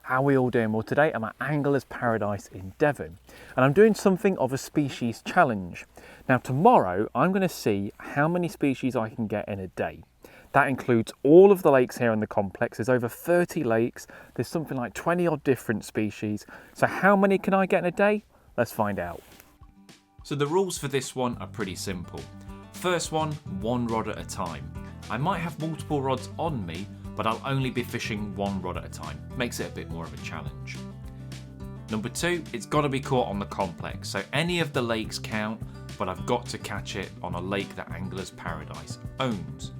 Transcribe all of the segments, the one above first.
How are we all doing? Well, today I'm at Angler's Paradise in Devon and I'm doing something of a species challenge. Now tomorrow I'm going to see how many species I can get in a day. That includes all of the lakes here in the complex. There's over 30 lakes. There's something like 20 odd different species. So how many can I get in a day? Let's find out. So the rules for this one are pretty simple. First one rod at a time. I might have multiple rods on me, but I'll only be fishing one rod at a time. Makes it a bit more of a challenge. Number 2, it's got to be caught on the complex. So any of the lakes count, but I've got to catch it on a lake that Angler's Paradise owns.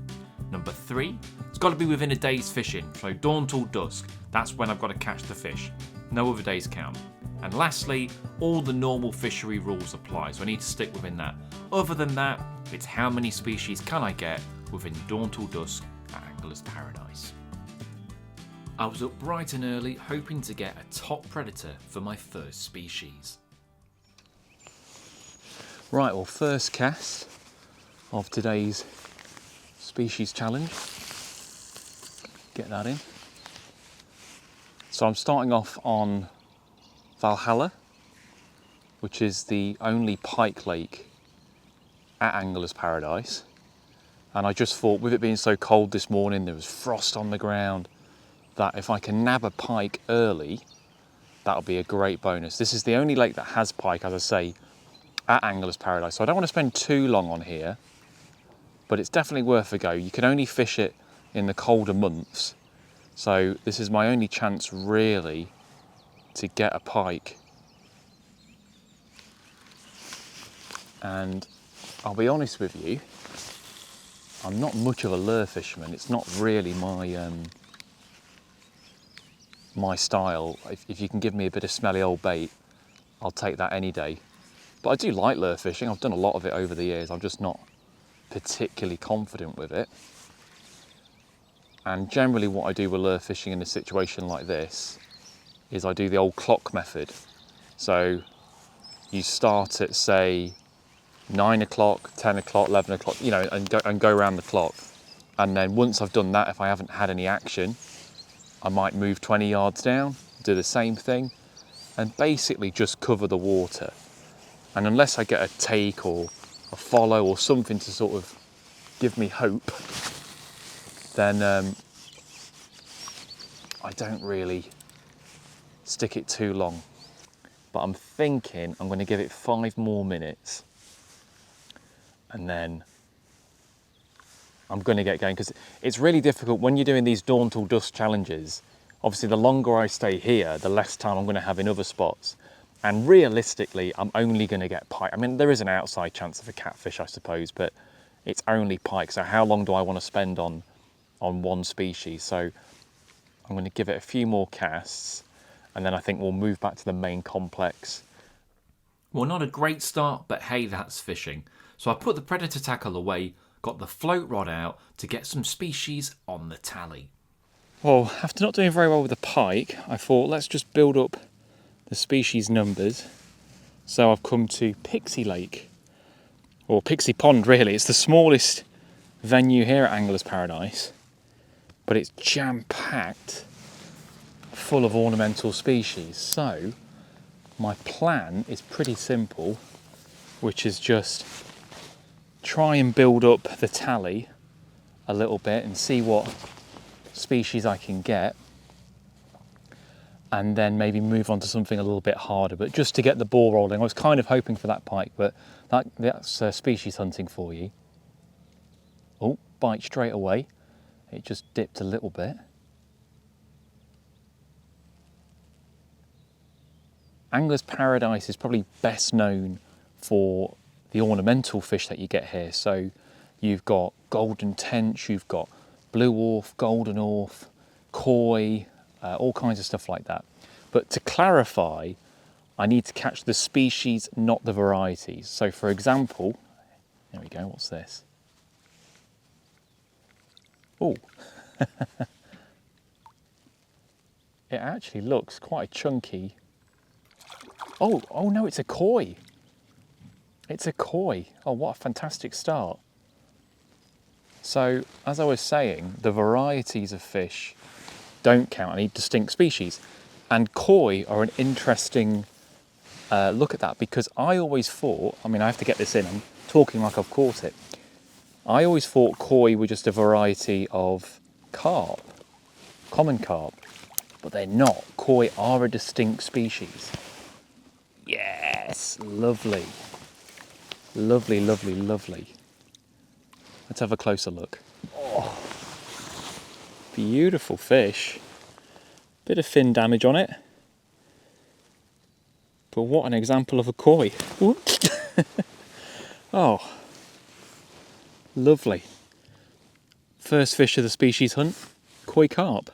Number 3, it's got to be within a day's fishing. So dawn till dusk, that's when I've got to catch the fish. No other days count. And lastly, all the normal fishery rules apply, so I need to stick within that. Other than that, it's how many species can I get within dawn till dusk at Angler's Paradise. I was up bright and early hoping to get a top predator for my first species. Right, well, first cast of today's species challenge. Get that in. So I'm starting off on Valhalla, which is the only pike lake at Angler's Paradise. And I just thought, with it being so cold this morning, there was frost on the ground, that if I can nab a pike early, that'll be a great bonus. This is the only lake that has pike, as I say, at Angler's Paradise. So I don't want to spend too long on here, but it's definitely worth a go. You can only fish it in the colder months. So this is my only chance really to get a pike. And I'll be honest with you, I'm not much of a lure fisherman. It's not really my style. If you can give me a bit of smelly old bait, I'll take that any day. But I do like lure fishing. I've done a lot of it over the years. I'm just not particularly confident with it. And generally what I do with lure fishing in a situation like this is I do the old clock method. So you start at, say, 9 o'clock, 10 o'clock, 11 o'clock, you know, and go around the clock. And then once I've done that, if I haven't had any action, I might move 20 yards down, do the same thing, and basically just cover the water. And unless I get a take or a follow or something to sort of give me hope, then I don't really stick it too long. But I'm thinking I'm going to give it 5 more minutes and then I'm going to get going, because it's really difficult when you're doing these dawn till dusk challenges. Obviously the longer I stay here, the less time I'm going to have in other spots. And realistically, I'm only going to get pike. I mean, there is an outside chance of a catfish, I suppose, but it's only pike. So how long do I want to spend on one species? So I'm going to give it a few more casts and then I think we'll move back to the main complex. Well, not a great start, but hey, that's fishing. So I put the predator tackle away, got the float rod out to get some species on the tally. Well, after not doing very well with the pike, I thought let's just build up the species numbers. So I've come to Pixie Lake, or Pixie Pond really. It's the smallest venue here at Angler's Paradise, but it's jam-packed full of ornamental species. So my plan is pretty simple, which is just try and build up the tally a little bit and see what species I can get, and then maybe move on to something a little bit harder, but just to get the ball rolling. I was kind of hoping for that pike, but that's species hunting for you. Oh, bite straight away. It just dipped a little bit. Angler's Paradise is probably best known for the ornamental fish that you get here. So you've got golden tench, you've got blue orf, golden orf, koi, all kinds of stuff like that. But to clarify, I need to catch the species, not the varieties. So for example, there we go, what's this? Oh, it actually looks quite a chunky. Oh no, it's a koi. It's a koi. Oh, what a fantastic start. So, as I was saying, the varieties of fish don't count. I need distinct species. And koi are an interesting look at that, because I always thought, I mean, I have to get this in, I'm talking like I've caught it. I always thought koi were just a variety of carp, common carp, but they're not. Koi are a distinct species. Yes, lovely. Lovely, lovely, lovely. Let's have a closer look. Oh, beautiful fish. Bit of fin damage on it. But what an example of a koi. Oh, lovely. First fish of the species hunt, koi carp.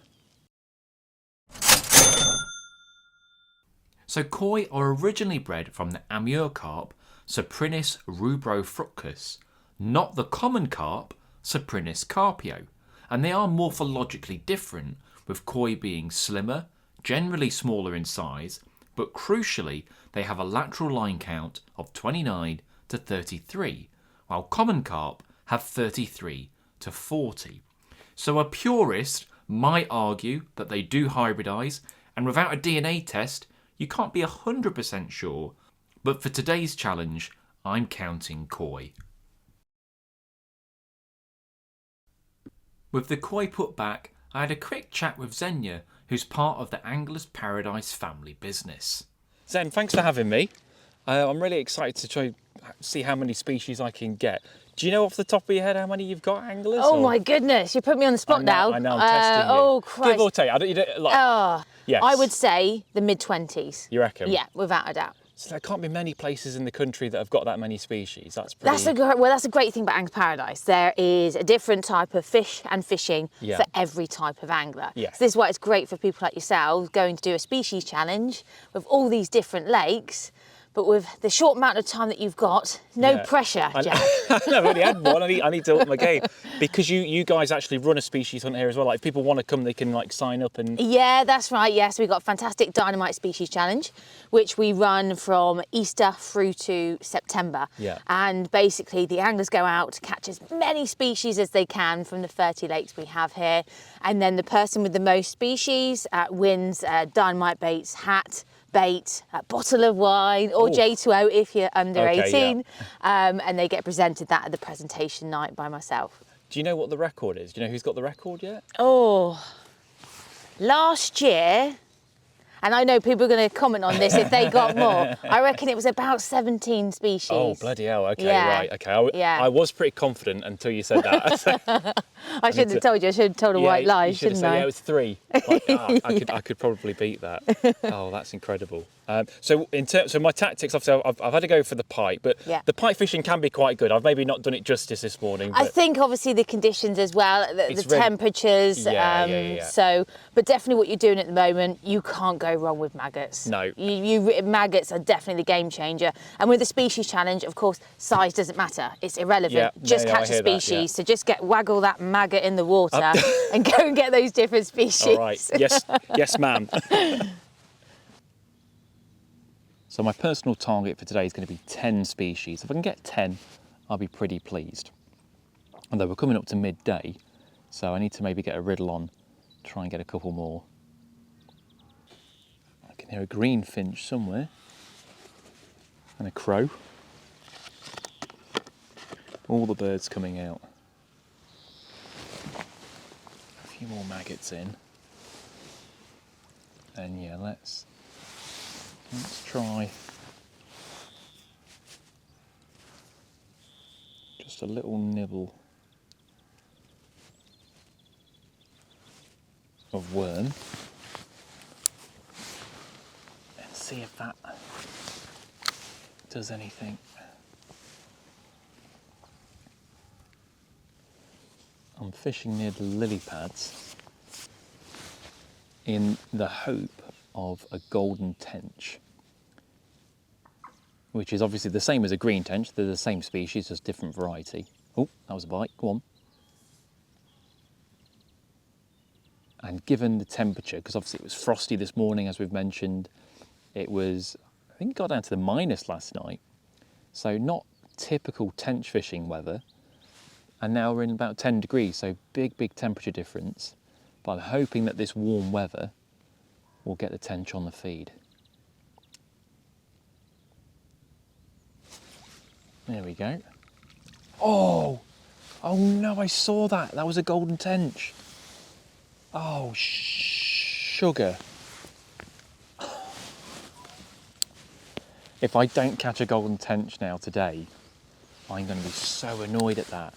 So koi are originally bred from the Amur carp, Saprinus rubrofructus, not the common carp, Saprinus carpio, and they are morphologically different, with koi being slimmer, generally smaller in size, but crucially they have a lateral line count of 29 to 33, while common carp have 33 to 40. So a purist might argue that they do hybridize, and without a DNA test you can't be 100% sure, but for today's challenge, I'm counting koi. With the koi put back, I had a quick chat with Xenia, who's part of the Anglers Paradise family business. Zen, thanks for having me. I'm really excited to try see how many species I can get. Do you know off the top of your head how many you've got, anglers? Oh my goodness, you put me on the spot now. I know, I'm testing you. Oh Christ. Give or take, you don't, like, yes. I would say the mid-20s. You reckon? Yeah, without a doubt. So there can't be many places in the country that have got that many species. That's pretty... That's a great thing about Anglers Paradise. There is a different type of fish and fishing for every type of angler. Yes. So this is why it's great for people like yourselves going to do a species challenge with all these different lakes. But with the short amount of time that you've got, no pressure, Jack. I've only had one. I need to up my game. Because you guys actually run a species hunt here as well. Like, if people want to come, they can like sign up and... Yeah, that's right. Yes, we've got a fantastic Dynamite Species Challenge, which we run from Easter through to September. Yeah. And basically the anglers go out to catch as many species as they can from the 30 lakes we have here. And then the person with the most species wins Dynamite Bait's hat, bait, a bottle of wine, or J2O if you're under 18, and they get presented that at the presentation night by myself. Do you know what the record is? Do you know who's got the record yet? Oh, last year, and I know people are going to comment on this if they got more, I reckon it was about 17 species. Oh, bloody hell, okay, Yeah. right, okay. I was pretty confident until you said that. I shouldn't have told you, I should have told a white lie, shouldn't I? Yeah, it was 3. Like, I could probably beat that. Oh, that's incredible. So my tactics, obviously, I've had to go for the pike, but the pike fishing can be quite good. I've maybe not done it justice this morning. But I think obviously the conditions as well, the temperatures. So, but definitely what you're doing at the moment, you can't go wrong with maggots. No. Maggots are definitely the game changer. And with the species challenge, of course, size doesn't matter. It's irrelevant. Just catch a species. So just waggle that maggot in the water and go and get those different species. All right. Yes, ma'am. So my personal target for today is going to be 10 species. If I can get 10, I'll be pretty pleased. Although we're coming up to midday, so I need to maybe get a riddle on, try and get a couple more. I can hear a greenfinch somewhere, and a crow. All the birds coming out. A few more maggots in. And yeah, let's try just a little nibble of worm and see if that does anything. I'm fishing near the lily pads in the hope of a golden tench, which is obviously the same as a green tench. They're the same species, just different variety. Oh, that was a bite, go on. And given the temperature, because obviously it was frosty this morning, as we've mentioned, it was, I think it got down to the minus last night. So not typical tench fishing weather. And now we're in about 10 degrees, so big temperature difference. But I'm hoping that this warm weather we'll get the tench on the feed. There we go. Oh! Oh no, I saw that. That was a golden tench. Oh, sugar. If I don't catch a golden tench now today, I'm going to be so annoyed at that.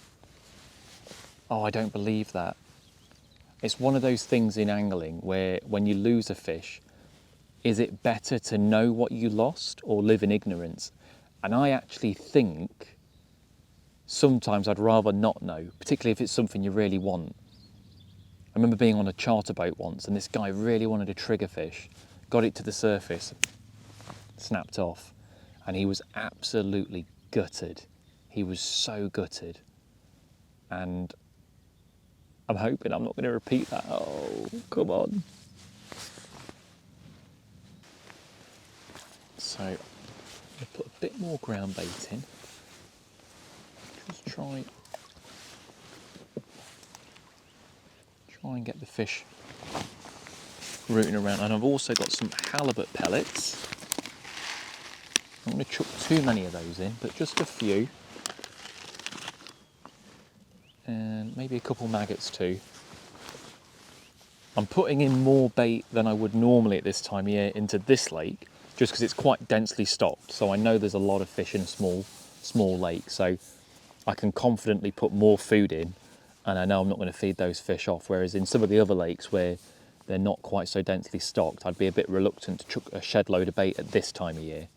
Oh, I don't believe that. It's one of those things in angling where when you lose a fish, is it better to know what you lost or live in ignorance? And I actually think sometimes I'd rather not know, particularly if it's something you really want. I remember being on a charter boat once and this guy really wanted a triggerfish, got it to the surface, snapped off, and he was absolutely gutted. He was so gutted. And I'm hoping I'm not going to repeat that. Oh, come on. So, I'm going to put a bit more ground bait in. Just try and get the fish rooting around. And I've also got some halibut pellets. I'm going to chuck too many of those in, but just a few. And maybe a couple maggots too. I'm putting in more bait than I would normally at this time of year into this lake, just because it's quite densely stocked. So I know there's a lot of fish in a small lake, so I can confidently put more food in, and I know I'm not going to feed those fish off. Whereas in some of the other lakes where they're not quite so densely stocked, I'd be a bit reluctant to chuck a shed load of bait at this time of year.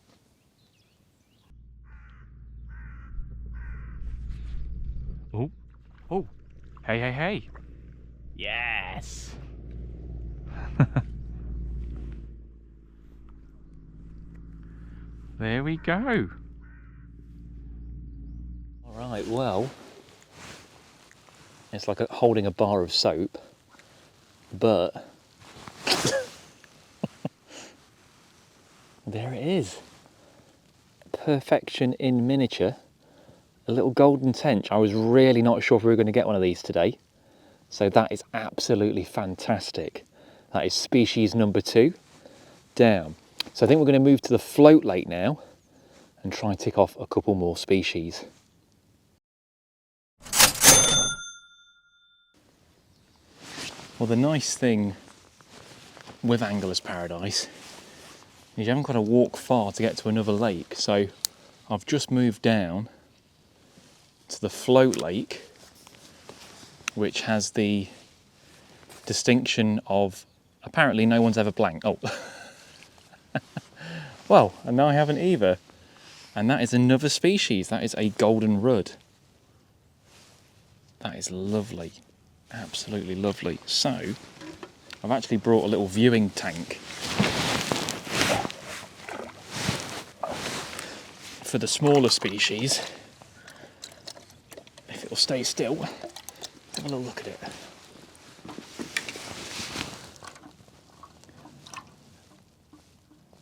Oh, oh, hey, hey, hey. Yes. There we go. All right, well, it's like holding a bar of soap, but there it is. Perfection in miniature. A little golden tench. I was really not sure if we were going to get one of these today. So that is absolutely fantastic. That is species number 2 down. So I think we're going to move to the float lake now and try and tick off a couple more species. Well, the nice thing with Angler's Paradise is you haven't got to walk far to get to another lake. So I've just moved down to the float lake, which has the distinction of apparently no one's ever blanked. Oh, well, and now I haven't either. And that is another species. That is a golden rudd. That is lovely, absolutely lovely. So I've actually brought a little viewing tank for the smaller species. If it'll stay still, have a little look at it.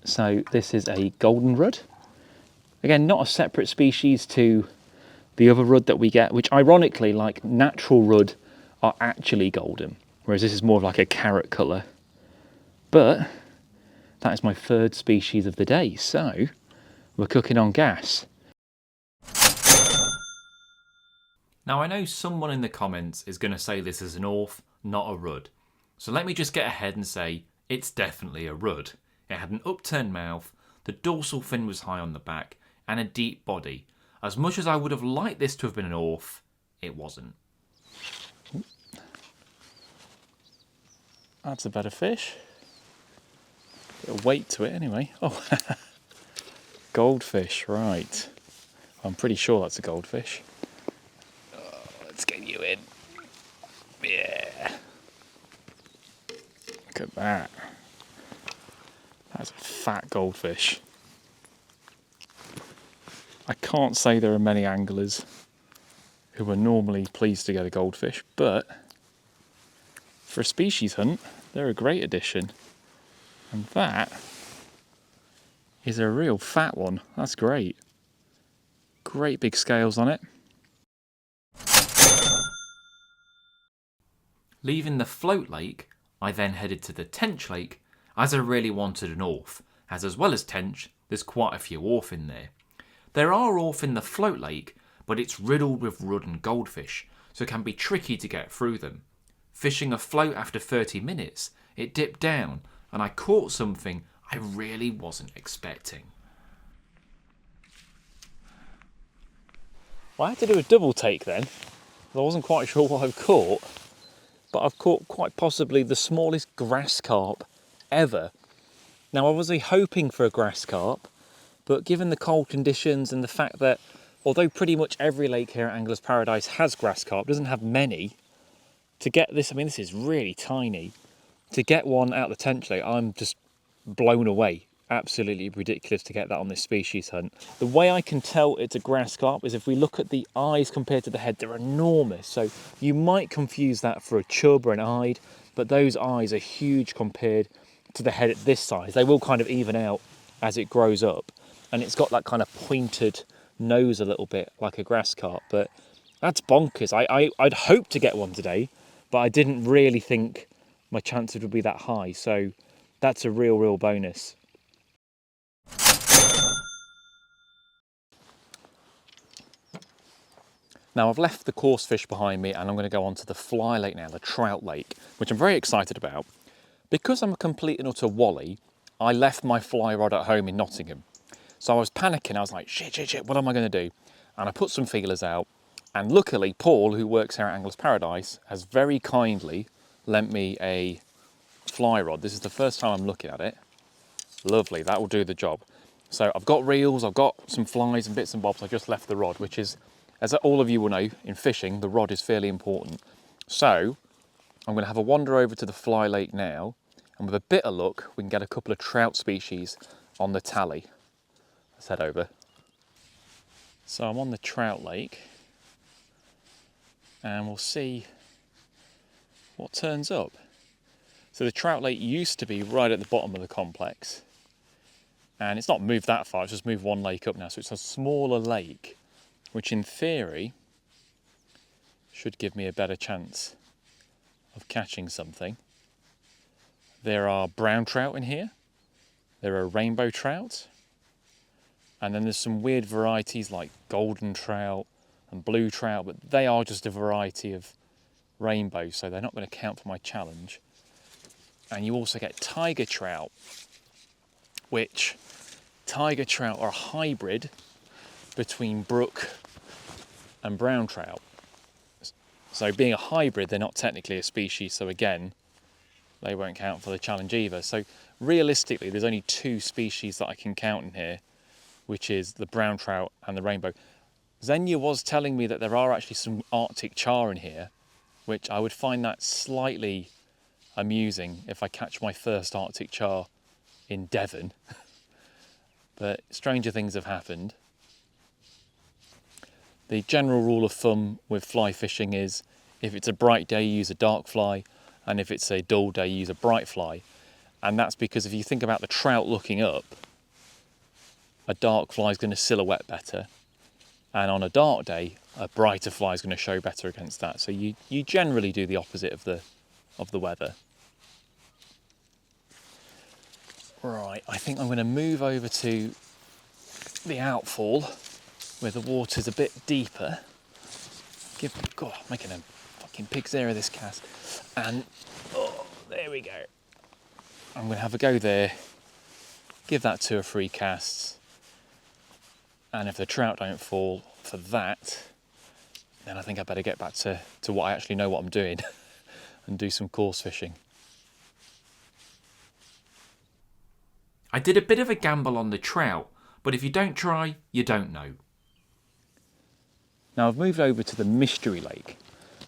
So this is a golden rudd. Again, not a separate species to the other rudd that we get, which ironically, like natural rudd, are actually golden, whereas this is more of like a carrot colour. But that is my third species of the day, so we're cooking on gas. Now I know someone in the comments is going to say this is an orth, not a rudd. So let me just get ahead and say it's definitely a rudd. It had an upturned mouth, the dorsal fin was high on the back, and a deep body. As much as I would have liked this to have been an orth, it wasn't. That's a better fish. Bit of weight to it anyway. Oh, goldfish, right. I'm pretty sure that's a goldfish. Oh, let's get you in. Yeah. Look at that. That's a fat goldfish. I can't say there are many anglers who are normally pleased to get a goldfish, but for a species hunt, they're a great addition. And that is a real fat one. That's great. Great big scales on it. Leaving the float lake, I then headed to the tench lake, as I really wanted an orf, as well as tench, there's quite a few orf in there. There are orf in the float lake, but it's riddled with rudd and goldfish, so it can be tricky to get through them. Fishing a float after 30 minutes, it dipped down, and I caught something I really wasn't expecting. Well, I had to do a double take then. I wasn't quite sure what I've caught, but I've caught quite possibly the smallest grass carp ever. Now, I was hoping for a grass carp, but given the cold conditions and the fact that although pretty much every lake here at Anglers Paradise has grass carp, doesn't have many, to get this, I mean, this is really tiny. To get one out of the tench lake, I'm just blown away. Absolutely ridiculous to get that on this species hunt. The way I can tell it's a grass carp is if we look at the eyes compared to the head, they're enormous. So you might confuse that for a chub or an eyed, but those eyes are huge compared to the head at this size. They will kind of even out as it grows up. And it's got that kind of pointed nose a little bit like a grass carp, but that's bonkers. I'd hoped to get one today, but I didn't really think my chances would be that high. So that's a real bonus. Now I've left the coarse fish behind me and I'm going to go on to the fly lake now, the trout lake, which I'm very excited about. Because I'm a complete and utter wally, I left my fly rod at home in Nottingham. So I was panicking, I was like, shit, what am I going to do? And I put some feelers out, and luckily Paul, who works here at Anglers Paradise, has very kindly lent me a fly rod. This is the first time I'm looking at it. Lovely, that will do the job. So I've got reels, I've got some flies and bits and bobs. I just left the rod, which is, as all of you will know, in fishing, the rod is fairly important. So I'm going to have a wander over to the fly lake now, and with a bit of luck, we can get a couple of trout species on the tally. Let's head over. So I'm on the trout lake, and we'll see what turns up. So the trout lake used to be right at the bottom of the complex, and it's not moved that far, it's just moved one lake up now, so it's a smaller lake, which in theory should give me a better chance of catching something. There are brown trout in here, there are rainbow trout, and then there's some weird varieties like golden trout and blue trout, but they are just a variety of rainbows, so they're not going to count for my challenge. And you also get tiger trout, which tiger trout are a hybrid between brook and brown trout. So being a hybrid, they're not technically a species, so again, they won't count for the challenge either. So realistically, there's only two species that I can count in here, which is the brown trout and the rainbow. Xenia was telling me that there are actually some Arctic char in here, which I would find that slightly amusing if I catch my first Arctic char in Devon. But stranger things have happened. The general rule of thumb with fly fishing is if it's a bright day, use a dark fly, and if it's a dull day, use a bright fly. And that's because if you think about the trout looking up, a dark fly is going to silhouette better, and on a dark day, a brighter fly is going to show better against that. So you generally do the opposite of the weather. Right, I think I'm going to move over to the outfall where the water's a bit deeper. God, making a fucking pig's ear of this cast. And there we go. I'm going to have a go there, give that 2 or 3 casts, and if the trout don't fall for that, then I think I better get back to what I actually know what I'm doing and do some coarse fishing. I did a bit of a gamble on the trout, but if you don't try, you don't know. Now I've moved over to the Mystery Lake.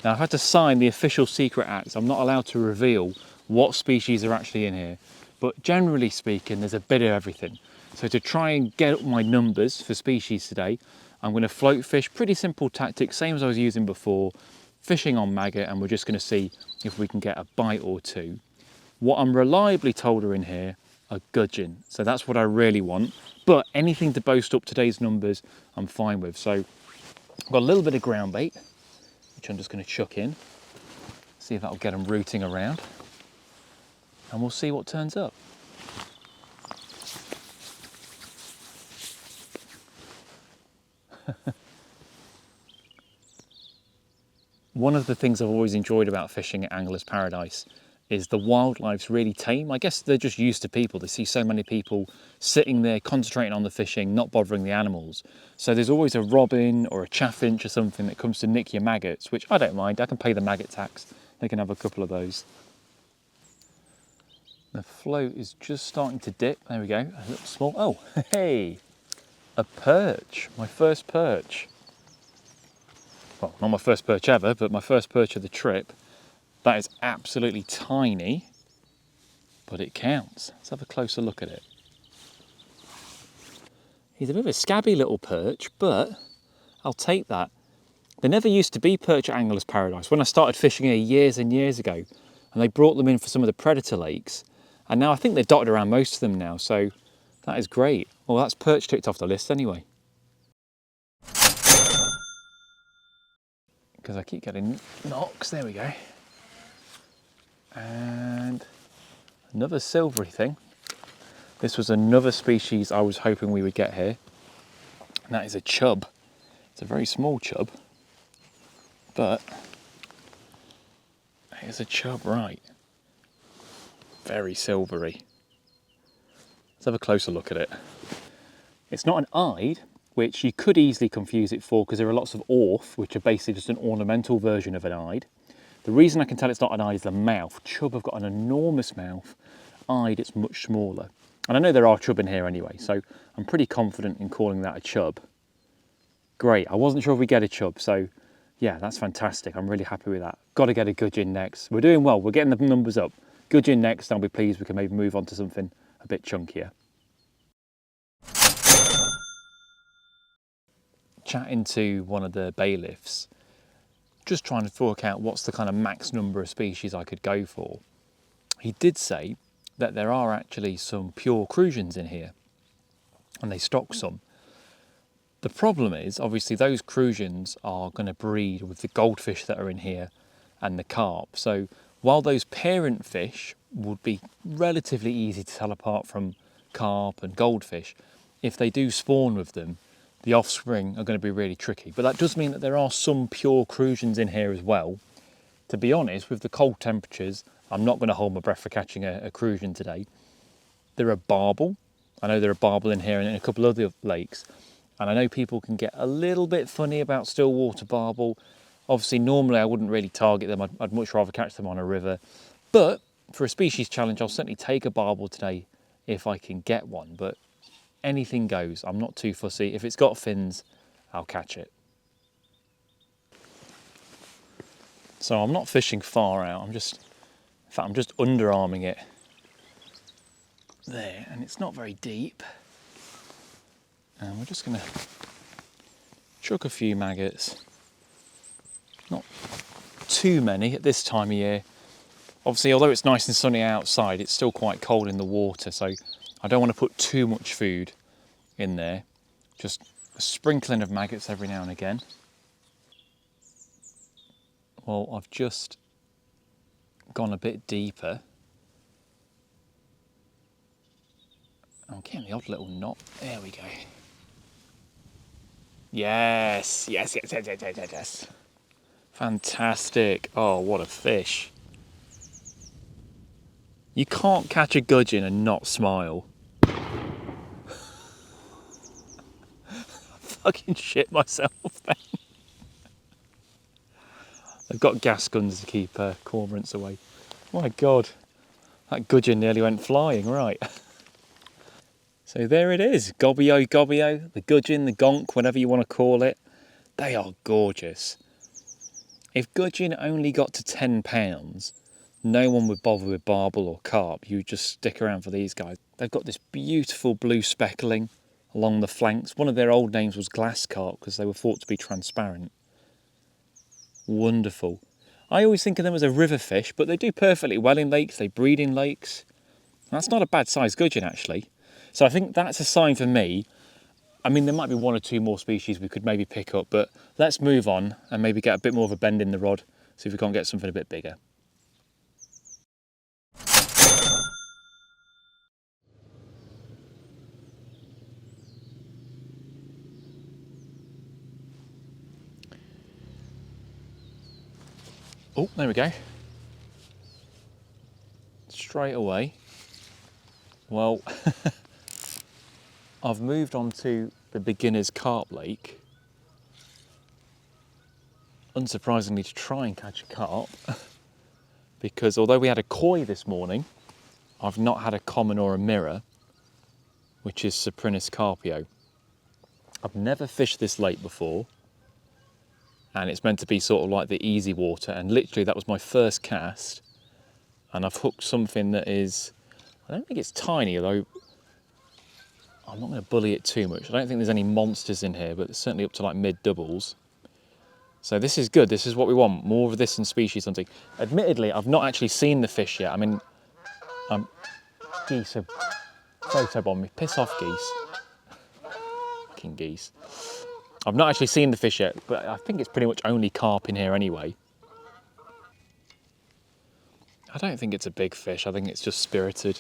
Now I've had to sign the official secret act, so I'm not allowed to reveal what species are actually in here, but generally speaking there's a bit of everything. So to try and get up my numbers for species today, I'm going to float fish, pretty simple tactics, same as I was using before, fishing on maggot, and we're just going to see if we can get a bite or two. What I'm reliably told are in here are gudgeon, so that's what I really want, but anything to boast up today's numbers I'm fine with. So I've got a little bit of ground bait, which I'm just going to chuck in, see if that'll get them rooting around, and we'll see what turns up. one of the things I've always enjoyed about fishing at Anglers Paradise is the wildlife's really tame. I guess they're just used to people. They see so many people sitting there concentrating on the fishing, not bothering the animals. So there's always a robin or a chaffinch or something that comes to nick your maggots, which I don't mind. I can pay the maggot tax. They can have a couple of those. The float is just starting to dip. There we go, a little small. Oh, hey, a perch, my first perch. Well, not my first perch ever, but my first perch of the trip. That is absolutely tiny, but it counts. Let's have a closer look at it. He's a bit of a scabby little perch, but I'll take that. There never used to be perch at Anglers Paradise. When I started fishing here years and years ago, and they brought them in for some of the predator lakes, and now I think they're dotted around most of them now, so that is great. Well, that's perch ticked off the list anyway. Because I keep getting knocks, there we go. And another silvery thing. This was another species I was hoping we would get here, and that is a chub. It's a very small chub, but here's a chub, right. Very silvery. Let's have a closer look at it. It's not an eyed, which you could easily confuse it for because there are lots of orth, which are basically just an ornamental version of an eyed. The reason I can tell it's not an eyed is the mouth. Chub have got an enormous mouth. Eyed, it's much smaller. And I know there are chub in here anyway, so I'm pretty confident in calling that a chub. Great, I wasn't sure if we get a chub, so yeah, that's fantastic. I'm really happy with that. Got to get a gudgeon next. We're doing well, we're getting the numbers up. Gudgeon next, and I'll be pleased we can maybe move on to something a bit chunkier. Chatting to one of the bailiffs, just trying to work out what's the kind of max number of species I could go for. He did say that there are actually some pure crucians in here, and they stock some. The problem is, obviously, those crucians are going to breed with the goldfish that are in here and the carp. So while those parent fish would be relatively easy to tell apart from carp and goldfish, if they do spawn with them, the offspring are going to be really tricky. But that does mean that there are some pure crucians in here as well. To be honest, with the cold temperatures, I'm not going to hold my breath for catching a crucian today. There are barbel. I know there are barbel in here and in a couple of other lakes. And I know people can get a little bit funny about still water barbel. Obviously, normally I wouldn't really target them. I'd much rather catch them on a river. But for a species challenge, I'll certainly take a barbel today if I can get one. But anything goes. I'm not too fussy. If it's got fins, I'll catch it. So I'm not fishing far out. In fact, I'm just underarming it there, and it's not very deep. And we're just going to chuck a few maggots. Not too many at this time of year. Obviously, although it's nice and sunny outside, it's still quite cold in the water, so I don't want to put too much food in there. Just a sprinkling of maggots every now and again. Well, I've just gone a bit deeper. I'm getting the odd little knot. There we go. Yes, yes, yes, yes, yes, yes, yes. Fantastic. Oh, what a fish. You can't catch a gudgeon and not smile. Fucking shit myself then. I've got gas guns to keep cormorants away. My God, that gudgeon nearly went flying, right. So there it is, Gobbio, Gobbio, the gudgeon, the gonk, whatever you want to call it. They are gorgeous. If gudgeon only got to 10 pounds, no one would bother with barbel or carp. You would just stick around for these guys. They've got this beautiful blue speckling along the flanks. One of their old names was glass carp because they were thought to be transparent. Wonderful. I always think of them as a river fish, but they do perfectly well in lakes. They breed in lakes. That's not a bad sized gudgeon, actually. So I think that's a sign for me. I mean, there might be one or two more species we could maybe pick up, but let's move on and maybe get a bit more of a bend in the rod, see if we can't get something a bit bigger. Oh, there we go. Straight away. Well, I've moved on to the beginner's carp lake. Unsurprisingly, to try and catch a carp, because although we had a koi this morning, I've not had a common or a mirror, which is Cyprinus carpio. I've never fished this lake before, and it's meant to be sort of like the easy water, and literally that was my first cast, and I've hooked something that is, I don't think it's tiny, although I'm not going to bully it too much. I don't think there's any monsters in here, but it's certainly up to like mid doubles. So this is good, this is what we want, more of this in species hunting. Admittedly, I've not actually seen the fish yet. I mean, geese have photobombed me. Piss off, geese. Fucking geese. I've not actually seen the fish yet, but I think it's pretty much only carp in here anyway. I don't think it's a big fish, I think it's just spirited.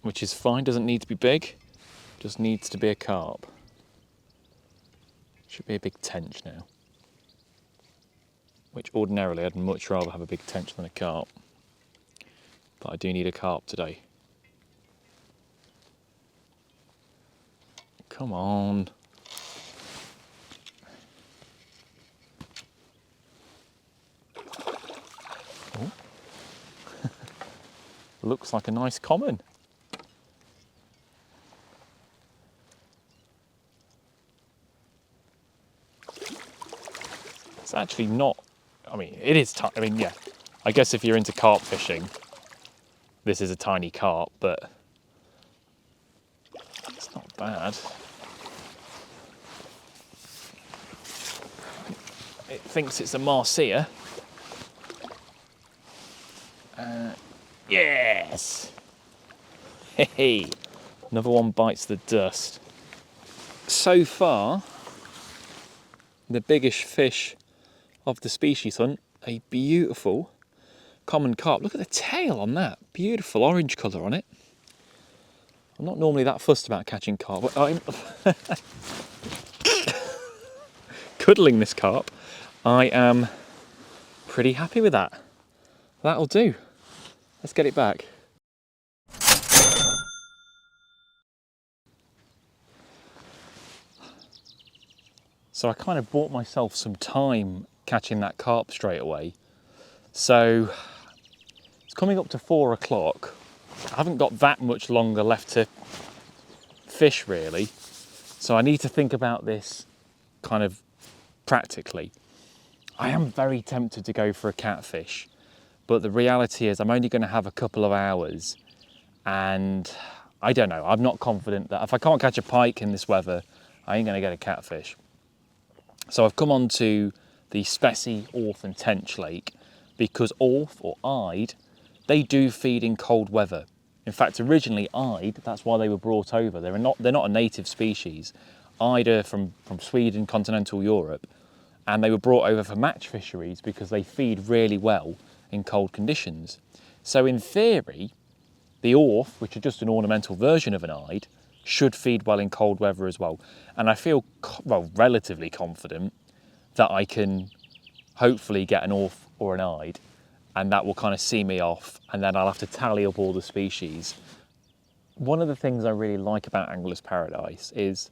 Which is fine, doesn't need to be big, just needs to be a carp. Should be a big tench now. Which ordinarily I'd much rather have a big tench than a carp. But I do need a carp today. Come on. Oh. Looks like a nice common. It's actually not, I mean, it is tiny. I mean, yeah, I guess if you're into carp fishing, this is a tiny carp, but it's not bad. It thinks it's a Marcia. Yes! Hey, another one bites the dust. So far, the biggest fish of the species hunt, a beautiful common carp. Look at the tail on that, beautiful orange colour on it. I'm not normally that fussed about catching carp, but I'm cuddling this carp. I am pretty happy with that. That'll do. Let's get it back. So I kind of bought myself some time catching that carp straight away. So it's coming up to 4 o'clock. I haven't got that much longer left to fish really. So I need to think about this kind of practically. I am very tempted to go for a catfish, but the reality is I'm only going to have a couple of hours, and I don't know, I'm not confident that if I can't catch a pike in this weather, I ain't going to get a catfish. So I've come on to the Spessy, Orth and Tench Lake because Orth or Ide, they do feed in cold weather. In fact, originally Ide, that's why they were brought over. They're not a native species. Ide are from Sweden, continental Europe, and they were brought over for match fisheries because they feed really well in cold conditions. So in theory, the Orth, which are just an ornamental version of an Ide, should feed well in cold weather as well. And I feel, well, relatively confident that I can hopefully get an Orth or an Ide, and that will kind of see me off, and then I'll have to tally up all the species. One of the things I really like about Angler's Paradise is,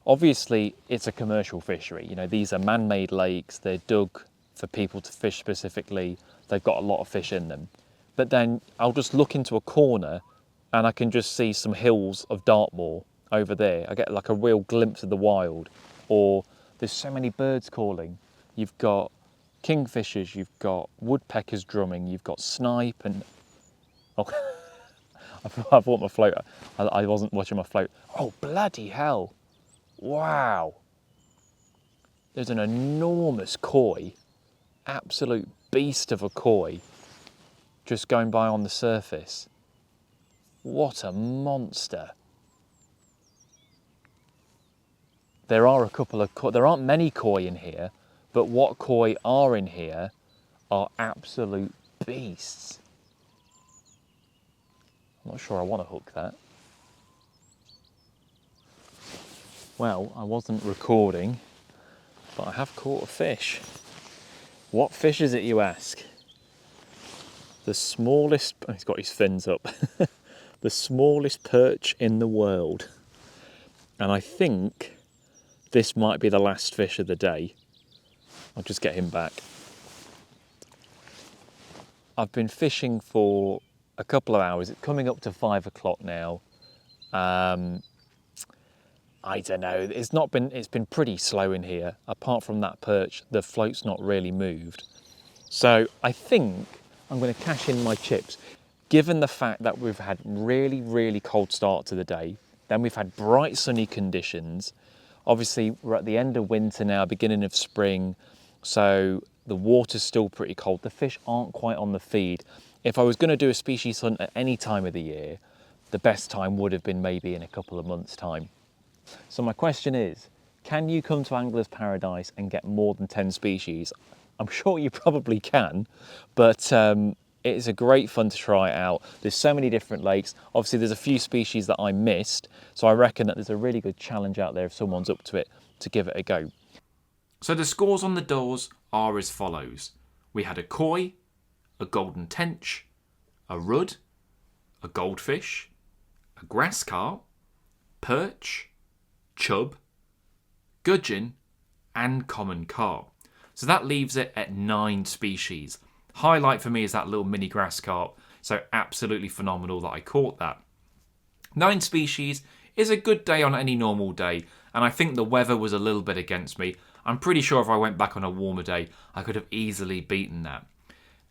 obviously, it's a commercial fishery. You know, these are man-made lakes, they're dug for people to fish specifically, they've got a lot of fish in them. But then I'll just look into a corner and I can just see some hills of Dartmoor over there. I get like a real glimpse of the wild. Or there's so many birds calling. You've got kingfishers, you've got woodpeckers drumming, you've got snipe and... Oh, I bought my float. I wasn't watching my float. Oh, bloody hell. Wow. There's an enormous koi, absolute beast of a koi, just going by on the surface. What a monster. There are a couple of koi, there aren't many koi in here, but what koi are in here are absolute beasts. I'm not sure I want to hook that. Well, I wasn't recording but I have caught a fish. What fish is it, you ask? The smallest, oh, he's got his fins up, the smallest perch in the world. And I think this might be the last fish of the day. I'll just get him back. I've been fishing for a couple of hours. It's coming up to 5 o'clock now. I don't know. It's been pretty slow in here. Apart from that perch, the float's not really moved. So I think I'm going to cash in my chips. Given the fact that we've had really, really cold start to the day, then we've had bright sunny conditions. Obviously, we're at the end of winter now, beginning of spring. So the water's still pretty cold. The fish aren't quite on the feed. If I was going to do a species hunt at any time of the year, the best time would have been maybe in a couple of months' time. So my question is, can you come to Angler's Paradise and get more than 10 species? I'm sure you probably can, but it is a great fun to try out. There's so many different lakes. Obviously, there's a few species that I missed, so I reckon that there's a really good challenge out there if someone's up to it to give it a go. So the scores on the doors are as follows. We had a koi, a golden tench, a rudd, a goldfish, a grass carp, perch, chub, gudgeon and common carp. So that leaves it at 9 species. Highlight for me is that little mini grass carp. So absolutely phenomenal that I caught that. 9 species is a good day on any normal day, and I think the weather was a little bit against me. I'm pretty sure if I went back on a warmer day, I could have easily beaten that.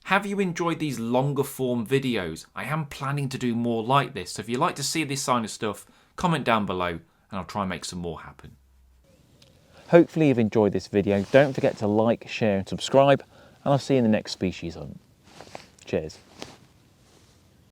Have you enjoyed these longer form videos? I am planning to do more like this, so if you'd like to see this kind of stuff, comment down below and I'll try and make some more happen. Hopefully you've enjoyed this video. Don't forget to like, share and subscribe, and I'll see you in the next species hunt. Cheers.